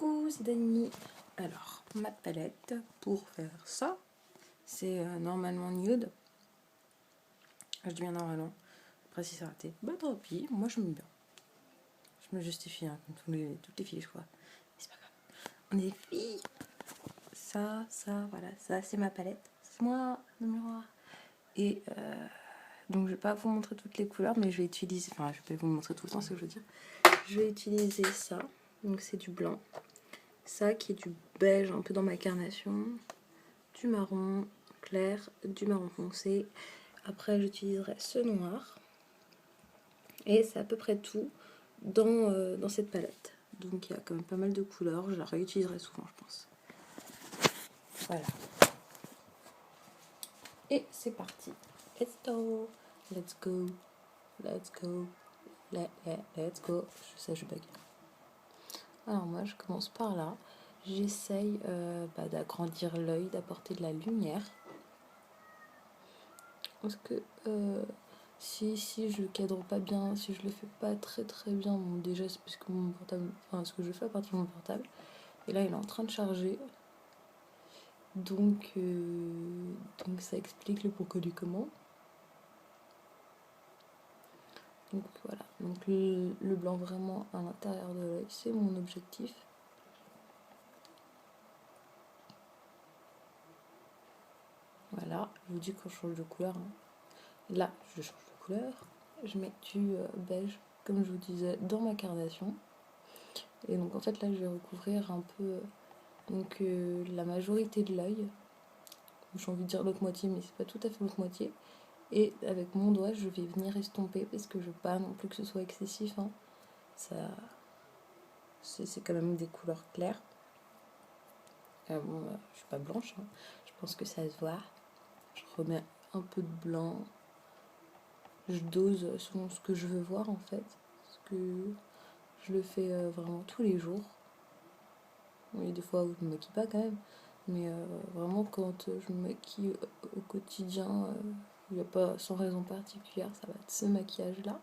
Coucou, c'est Dani. Alors, ma palette pour faire ça, c'est normalement nude. Je dis bien normalement. Après, si c'est raté, bah tant pis, moi je m'aime bien. Je me justifie, hein, comme toutes les filles, je crois. Mais c'est pas grave. On est des filles. Ça, voilà, ça c'est ma palette. C'est moi, le miroir. Et donc je vais pas vous montrer toutes les couleurs, mais je vais utiliser, enfin je vais vous montrer tout le temps ce que je veux dire. Je vais utiliser ça, donc c'est du blanc. Ça qui est du beige un peu dans ma carnation, du marron clair, du marron foncé. Après j'utiliserai ce noir. Et c'est à peu près tout dans cette palette. Donc il y a quand même pas mal de couleurs, je la réutiliserai souvent je pense. Voilà. Et c'est parti. Let's go. Let's go. Let's go. Let's go. Je sais, je bug. Alors moi je commence par là. J'essaye d'agrandir l'œil, d'apporter de la lumière. Parce que si je cadre pas bien, si je le fais pas très bien, bon déjà c'est parce que mon portable, enfin ce que je fais à partir de mon portable, et là il est en train de charger. Donc ça explique le pourquoi du comment. Donc voilà, donc le blanc vraiment à l'intérieur de l'œil, c'est mon objectif. Voilà, je vous dis quand je change de couleur. Hein. Là, je change de couleur. Je mets du beige, comme je vous disais, dans ma carnation. Et donc en fait là, je vais recouvrir un peu la majorité de l'œil. J'ai envie de dire l'autre moitié, mais c'est pas tout à fait l'autre moitié. Et avec mon doigt, je vais venir estomper parce que je veux pas non plus que ce soit excessif. Hein. Ça, c'est quand même des couleurs claires. Je suis pas blanche, hein. Je pense que ça se voit. Je remets un peu de blanc. Je dose selon ce que je veux voir en fait. Parce que je le fais vraiment tous les jours. Il y a des fois où je me maquille pas quand même. Mais vraiment quand je me maquille au quotidien, il n'y a pas sans raison particulière, ça va être ce maquillage-là.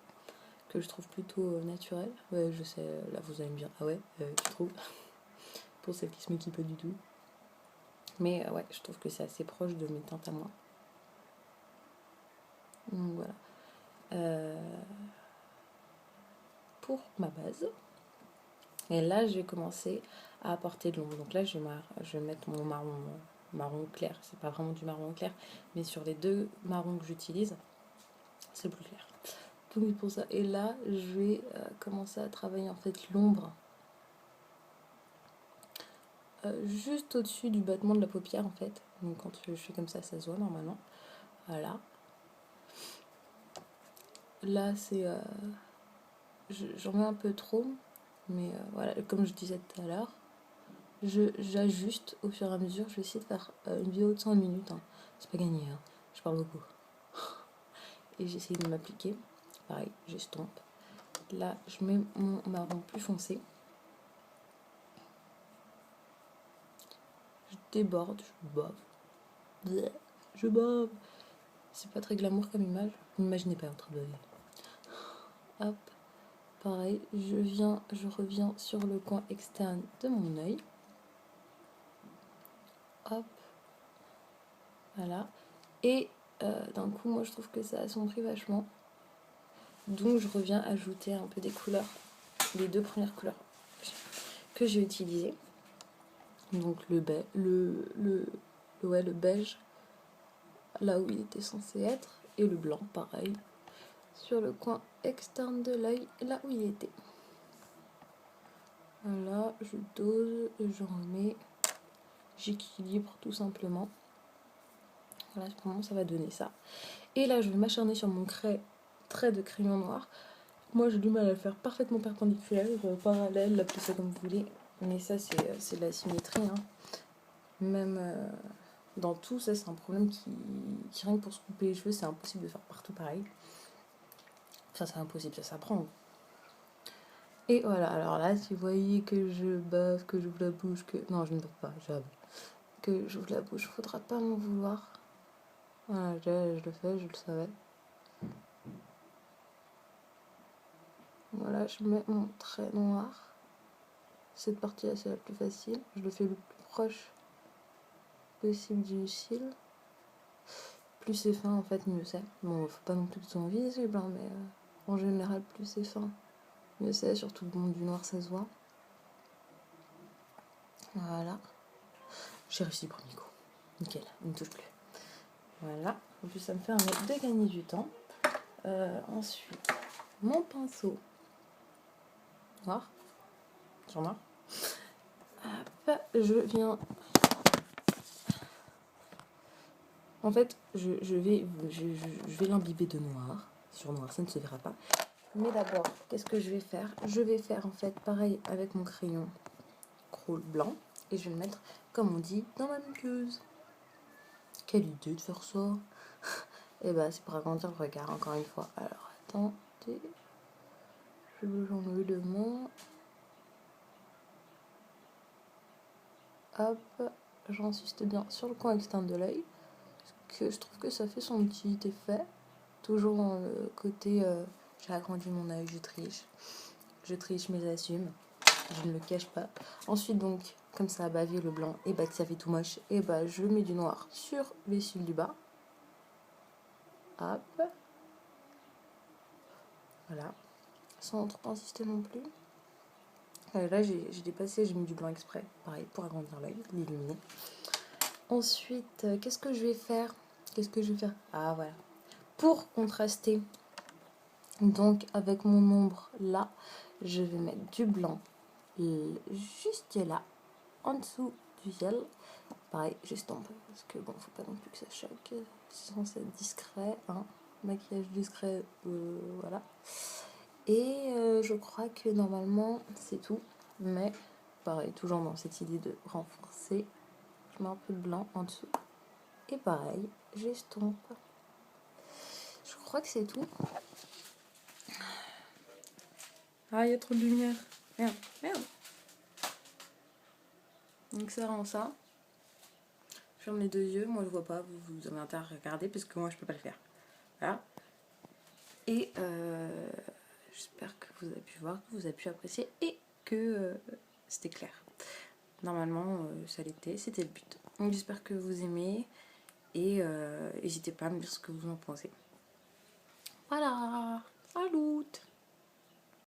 Que je trouve plutôt naturel. Ouais, je sais, là vous allez me dire, ah ouais, tu trouves? Pour celles qui se maquillent pas du tout. Mais ouais, je trouve que c'est assez proche de mes teintes à moi. Donc voilà. Pour ma base. Et là, je vais commencer à apporter de l'ombre. Donc là, je vais mettre mon marron clair. C'est pas vraiment du marron clair, mais sur les deux marrons que j'utilise, c'est plus clair. Donc pour ça. Et là, je vais commencer à travailler en fait l'ombre. Juste au-dessus du battement de la paupière en fait. Donc quand je fais comme ça se voit normalement. Voilà. Là c'est j'en mets un peu trop, mais voilà, comme je disais tout à l'heure, j'ajuste au fur et à mesure. Je vais essayer de faire une vidéo de 100 minutes. Hein. C'est pas gagné, hein. Je parle beaucoup. Et j'essaye de m'appliquer. Pareil, j'estompe. Là, je mets mon marron plus foncé. Je déborde, je bave. Je bave. C'est pas très glamour comme image. N'imaginez pas en train de baver. Hop. Pareil, je reviens sur le coin externe de mon œil. Hop. Voilà. Et d'un coup, moi je trouve que ça assombrit vachement. Donc je reviens ajouter un peu des couleurs, les deux premières couleurs que j'ai utilisées. Donc le beige, là où il était censé être, et le blanc, pareil, sur le coin externe de l'œil, là où il était. Voilà, je dose, je remets, j'équilibre tout simplement. Voilà, pour moi ça va donner ça. Et là je vais m'acharner sur mon trait de crayon noir. Moi j'ai du mal à le faire parfaitement perpendiculaire, parallèle, appelez ça comme vous voulez. Mais ça c'est de la symétrie. Hein. Même dans tout ça c'est un problème qui rien que pour se couper les cheveux c'est impossible de faire partout pareil. Enfin c'est impossible, ça s'apprend. Et voilà, alors là si vous voyez que je bave, que j'ouvre la bouche, que... Non je ne bave pas, j'avoue. Que j'ouvre la bouche, faudra pas m'en vouloir. Voilà, je le fais, je le savais. Voilà, je mets mon trait noir cette partie-là, c'est la plus facile. Je le fais le plus proche possible du cil. Plus c'est fin, en fait, mieux c'est. Bon, faut pas non plus que ce soit visible, hein, mais en général, plus c'est fin, mieux c'est. Surtout bon, du noir, ça se voit. Voilà. J'ai réussi le premier coup. Nickel, il ne touche plus. Voilà. En plus, ça me permet de gagner du temps. Ensuite, mon pinceau noir. Sur noir. Hop, je viens. En fait, je vais l'imbiber de noir. Sur noir, ça ne se verra pas. Mais d'abord, qu'est-ce que je vais faire? Je vais faire en fait pareil avec mon crayon Crawl blanc. Et je vais le mettre, comme on dit, dans ma muqueuse. Quelle idée de faire ça! Et bah, c'est pour agrandir le regard, encore une fois. Alors, attendez. Je vais l'enlever de moi. Hop, j'insiste bien sur le coin externe de l'œil. Parce que je trouve que ça fait son petit effet. Toujours dans le côté j'ai agrandi mon œil, je triche. Je triche mais j'assume. Je ne le cache pas. Ensuite donc, comme ça a bavé le blanc et bah que ça fait tout moche, et bah je mets du noir sur les cils du bas. Hop. Voilà. Sans trop insister non plus. Là j'ai dépassé, j'ai mis du blanc exprès. Pareil, pour agrandir l'œil, l'illuminer. Ensuite, qu'est-ce que je vais faire? Ah voilà. Pour contraster, donc avec mon ombre là, je vais mettre du blanc juste là, en dessous du ciel. Pareil, j'estompe parce que bon, faut pas non plus que ça choque. C'est censé être discret, hein. Maquillage discret, voilà. Et je crois que normalement c'est tout, mais pareil, toujours dans cette idée de renforcer, je mets un peu de blanc en dessous. Et pareil, j'estompe. Je crois que c'est tout. Ah, il y a trop de lumière. Merde, merde. Donc ça rend ça. Je ferme les deux yeux, moi je vois pas, vous avez intérêt à regarder parce que moi je peux pas le faire. Voilà. Et j'espère que vous avez pu voir, que vous avez pu apprécier et que c'était clair. Normalement ça l'était, c'était le but. Donc j'espère que vous aimez et n'hésitez pas à me dire ce que vous en pensez. Voilà, salut!